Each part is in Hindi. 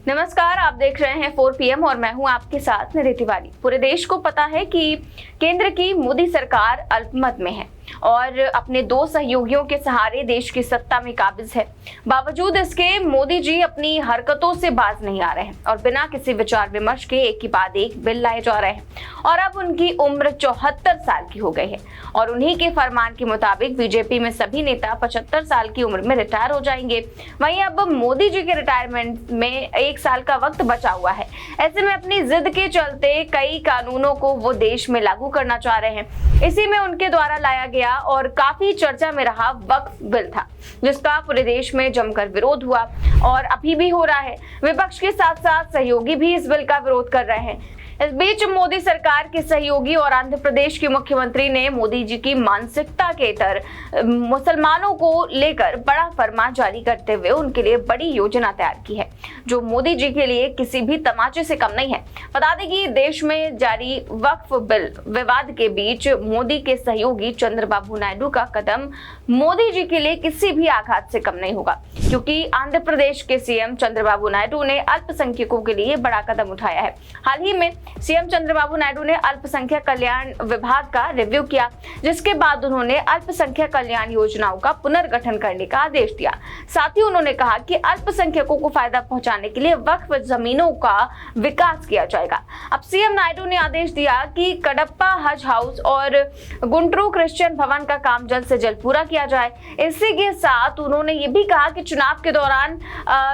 नमस्कार, आप देख रहे हैं 4 PM और मैं हूं आपके साथ निधि तिवारी। पूरे देश को पता है कि केंद्र की मोदी सरकार अल्पमत में है और अपने दो सहयोगियों के सहारे देश की सत्ता में काबिज है। बावजूद इसके मोदी जी अपनी हरकतों से बाज नहीं आ रहे हैं और बिना किसी विचार विमर्श के एक के बाद एक बिल लाए जा रहे हैं और अब उनकी उम्र 74 साल की हो गई है और उन्हीं के फरमान के मुताबिक बीजेपी में सभी नेता 75 साल की उम्र में रिटायर हो जाएंगे। वहीं अब मोदी जी के रिटायरमेंट में 1 साल का वक्त बचा हुआ है। ऐसे में अपनी जिद के चलते कई कानूनों को वो देश में लागू करना चाह रहे हैं। इसी में उनके द्वारा लाया गया और काफी चर्चा में रहा वक्फ बिल था, जिसका पूरे देश में जमकर विरोध हुआ और अभी भी हो रहा है। विपक्ष के साथ साथ सहयोगी भी इस बिल का विरोध कर रहे हैं। इस बीच मोदी सरकार के सहयोगी और आंध्र प्रदेश के मुख्यमंत्री ने मोदी जी की मानसिकता के तर मुसलमानों को लेकर बड़ा फरमान जारी करते हुए उनके लिए बड़ी योजना तैयार की है, जो मोदी जी के लिए किसी भी तमाचे से कम नहीं है। बता दें कि देश में जारी वक्फ बिल विवाद के बीच मोदी के सहयोगी चंद्रबाबू नायडू का कदम मोदी जी के लिए किसी भी आघात से कम नहीं होगा, क्योंकि आंध्र प्रदेश के सीएम चंद्रबाबू नायडू ने अल्पसंख्यकों के लिए बड़ा कदम उठाया है। हाल ही में सीएम चंद्रबाबू नायडू ने अल्पसंख्यक कल्याण विभाग का रिव्यू किया, जिसके बाद उन्होंने अल्पसंख्यक कल्याण योजनाओं का पुनर्गठन करने का आदेश दिया। साथ ही उन्होंने कहा कि अल्पसंख्यकों को फायदा पहुंचाने के लिए वक्फ जमीनों का विकास किया जाएगा। अब सीएम नायडू ने आदेश दिया कि कडप्पा हज हाउस और गुंटूर क्रिश्चियन भवन का काम जल्द से जल्द पूरा किया जाए। इसी के साथ उन्होंने ये भी कहा कि चुनाव के दौरान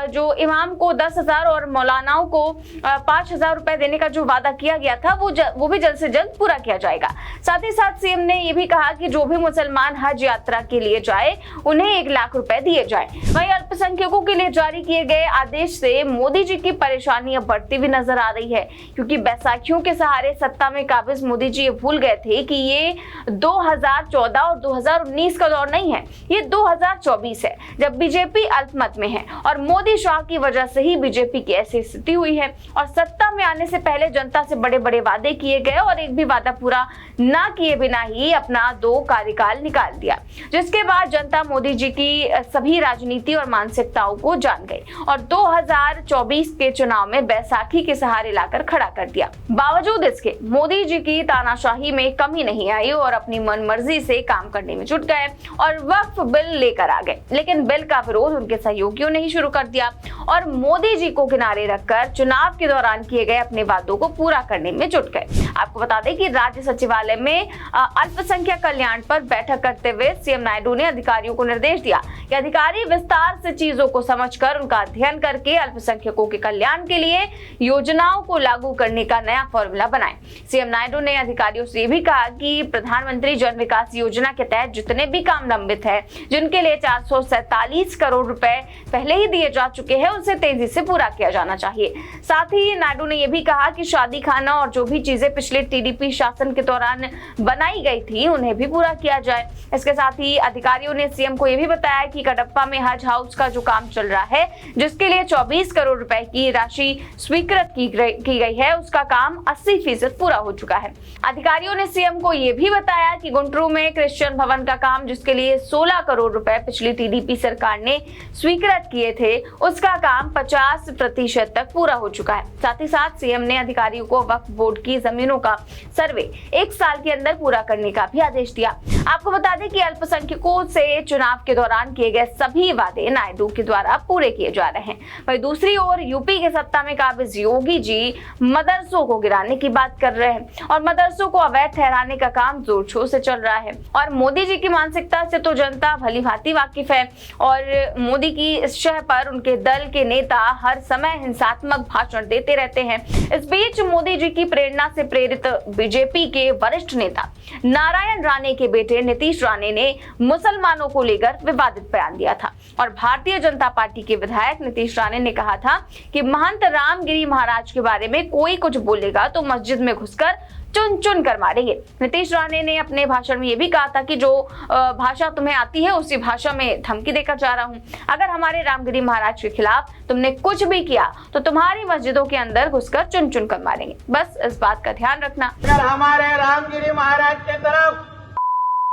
जो इमाम को 10,000 और मौलानाओं को 5,000 रुपए देने का जो वादा किया गया था वो भी जल्द से जल्द पूरा किया जाएगा। साथ ही साथ सीएम ने यह भी कहा कि जो भी मुसलमान हज यात्रा के लिए जाए उन्हें 1 लाख रुपए दिए जाए। वहीं अल्पसंख्यकों के लिए जारी किए गए आदेश से मोदी जी की परेशानी अब बढ़ती हुई नजर आ रही है, क्योंकि बैसाखियों के सहारे सत्ता में काबिज मोदी जी ये भूल गए थे कि ये 2014 और 2019 का दौर नहीं है, ये 2024 है, जब बीजेपी अल्पमत में है और मोदी शाह की वजह से ही बीजेपी की ऐसी स्थिति हुई है और सत्ता में आने से पहले जनता से बड़े बड़े वादे किए गए और एक भी वादा पूरा ना किए बिना ही अपना 2 कार्यकाल निकाल दिया, जिसके बाद जनता मोदी जी की सभी राजनीति और मानसिकताओं को जान गई और 2024 के चुनाव में बैसाखी के सहारे लाकर खड़ा कर दिया। बावजूद इसके मोदी जी की तानाशाही में कमी नहीं आई और अपनी मनमर्जी से काम करने में जुट गए और वक्फ बिल लेकर आ गए। लेकिन बिल का विरोध उनके सहयोगियों ने ही शुरू कर दिया और मोदी जी को किनारे रखकर चुनाव के दौरान किए गए अपने वादों को पूरा करने में जुट गए। आपको बता दें कि राज्य सचिवालय में अल्पसंख्यक कल्याण पर बैठक करते हुए सीएम नायडू ने अधिकारियों को निर्देश दिया कि अधिकारी विस्तार से चीजों को समझकर उनका अध्ययन करके अल्पसंख्यकों के कल्याण के लिए योजनाओं को लागू करने का नया फॉर्मूला बनाएं। सीएम नायडू ने अधिकारियों से भी कहा कि प्रधानमंत्री जन विकास योजना के तहत जितने भी काम लंबित है, जिनके लिए 447 करोड़ रुपए पहले ही दिए जा चुके हैं, उसे तेजी से पूरा किया जाना चाहिए। साथ ही नायडू ने यह भी कहा कि शादी खाना और जो भी चीजें पिछले टीडीपी शासन के दौरान बनाई गई थी उन्हें भी पूरा किया जाए। इसके साथ ही अधिकारियों ने सीएम को यह भी बताया कि कडप्पा में हज हाउस का जो काम चल रहा है, जिसके लिए 24 करोड़ रुपए की राशि स्वीकृत की गई है, उसका काम 80% पूरा हो चुका है। अधिकारियों ने सीएम को यह भी बताया कि गुंटूर में क्रिश्चियन भवन का काम, जिसके लिए 16 करोड़ रुपए पिछली टीडीपी सरकार ने स्वीकृत किए थे, उसका काम 50% तक पूरा हो चुका है। साथ ही साथ सीएम ने अधिकारियों को वक्फ बोर्ड की जमीनों का सर्वे 1 साल के अंदर पूरा करने का भी आदेश दिया। आपको बता दें कि अल्पसंख्यकों से चुनाव के दौरान किए गए सभी वादे नायडू के द्वारा पूरे किए जा रहे हैं। वहीं दूसरी ओर यूपी के सत्ता में काबिज योगी जी मदरसों को गिराने की बात कर रहे हैं और मदरसों को अवैध ठहराने का काम जोर शोर से चल रहा है और मोदी जी की मानसिकता से तो जनता भली भांति वाकिफ है और मोदी की इस शह पर उनके दल के नेता हर समय हिंसात्मक भाषण देते रहते हैं। इस बीच मोदी जी की प्रेरणा से प्रेरित बीजेपी के वरिष्ठ नेता नारायण राणे के बेटे नीतीश राणे ने मुसलमानों को लेकर विवादित बयान दिया था और भारतीय जनता पार्टी के विधायक नीतीश राणे ने कहा था कि महंत रामगिरी महाराज के बारे में कोई कुछ बोलेगा तो मस्जिद में घुसकर चुन चुन कर मारेंगे। नीतीश राणे ने अपने भाषण में यह भी कहा था कि जो भाषा तुम्हें आती है उसी भाषा में धमकी देकर जा रहा हूं। अगर हमारे रामगिरी महाराज के खिलाफ तुमने कुछ भी किया तो तुम्हारी मस्जिदों के अंदर घुसकर चुन चुन कर मारेंगे। बस इस बात का ध्यान रखना। अगर हमारे रामगिरी महाराज के तरफ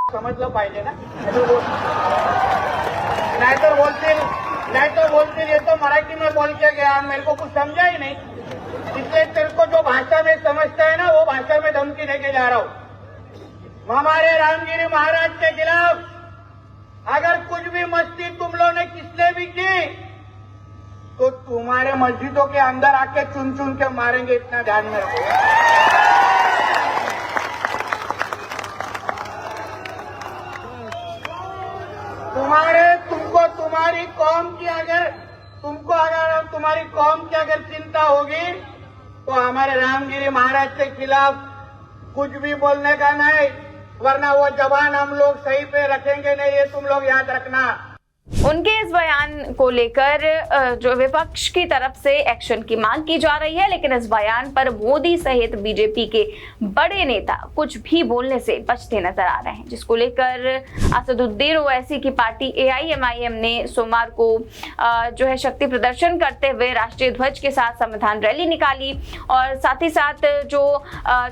समझ लो पाहिजे ना, नाही तर बोलतील ये तो तो मराठी में बोल के गया, मेरे को कुछ समझा ही नहीं, इसलिए तेरे को जो भाषा में समझता है ना वो भाषा में धमकी देके जा रहा हूं। हमारे रामगिरी महाराज के खिलाफ अगर कुछ भी मस्ती तुम लोगों ने किसने भी की तो तुम्हारे मस्जिदों के अंदर आके चुन चुन के मारेंगे, इतना ध्यान में रखो। तुमको तुम्हारी कौम की अगर तुम्हारी कौम की अगर चिंता होगी तो हमारे रामगिरी महाराज के खिलाफ कुछ भी बोलने का नहीं, वरना वो जबान हम लोग सही पे रखेंगे नहीं, ये तुम लोग याद रखना। उनके इस बयान को लेकर जो विपक्ष की तरफ से एक्शन की मांग की जा रही है, लेकिन इस बयान पर मोदी सहित बीजेपी के बड़े नेता कुछ भी बोलने से बचते नजर आ रहे हैं, जिसको लेकर असदुद्दीन ओवैसी की पार्टी AIMIM ने सोमवार को जो है शक्ति प्रदर्शन करते हुए राष्ट्रीय ध्वज के साथ संविधान रैली निकाली और साथ ही साथ जो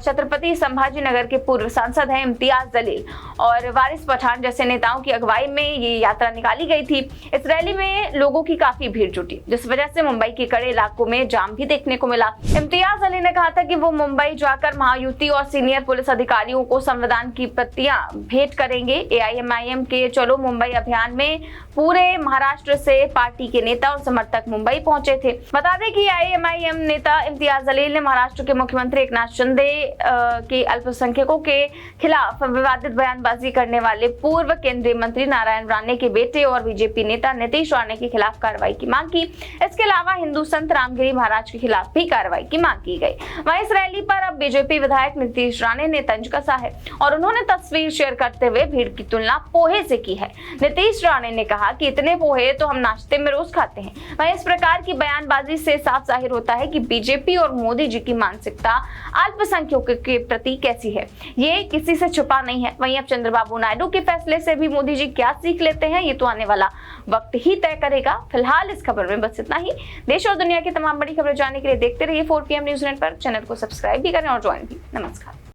छत्रपति संभाजी नगर के पूर्व सांसद हैं इम्तियाज जलील और वारिस पठान जैसे नेताओं की अगुवाई में ये यात्रा निकाली गई थी। इस रैली में लोगों की काफी भीड़ जुटी, जिस वजह से मुंबई के कड़े इलाकों में जाम भी देखने को मिला। इम्तियाज अली ने कहा था कि वो मुंबई जाकर महायुति और सीनियर पुलिस अधिकारियों को संविधान की प्रतियां भेंट करेंगे। AIMIM के चलो मुंबई अभियान में पूरे महाराष्ट्र से पार्टी के नेता और समर्थक मुंबई पहुंचे थे। बता दें कि AIMIM नेता इम्तियाज जलील ने महाराष्ट्र के मुख्यमंत्री एकनाथ शिंदे के अल्पसंख्यकों के खिलाफ विवादित बयानबाजी करने वाले पूर्व केंद्रीय मंत्री नारायण राणे के बेटे और बीजेपी नेता नीतीश राणे के खिलाफ कार्रवाई की मांग की। इसके अलावा हिंदू संत रामगिरी महाराज के खिलाफ भी कार्रवाई की मांग की गई। वहीं इस रैली पर अब बीजेपी विधायक नीतीश राणे ने तंज कसा है और उन्होंने तस्वीर शेयर करते हुए भीड़ की तुलना पोहे से की है। नीतीश राणे ने कहा कि इतने पोहे तो हम नाश्ते में रोज खाते हैं। वहीं इस प्रकार की बयानबाजी से साफ जाहिर होता है कि बीजेपी और मोदी जी की मानसिकता अल्पसंख्यकों के प्रति कैसी है, ये किसी से छुपा नहीं है। वहीं अब चंद्रबाबू नायडू के फैसले से भी मोदी जी क्या सीख लेते हैं, ये तो आने वाला वक्त ही तय करेगा। फिलहाल इस खबर में बस इतना ही। देश और दुनिया की तमाम बड़ी खबरें जानने के लिए देखते रहिए 4PM न्यूज़ नेटवर्क। चैनल को सब्सक्राइब भी करें और ज्वाइन भी। नमस्कार।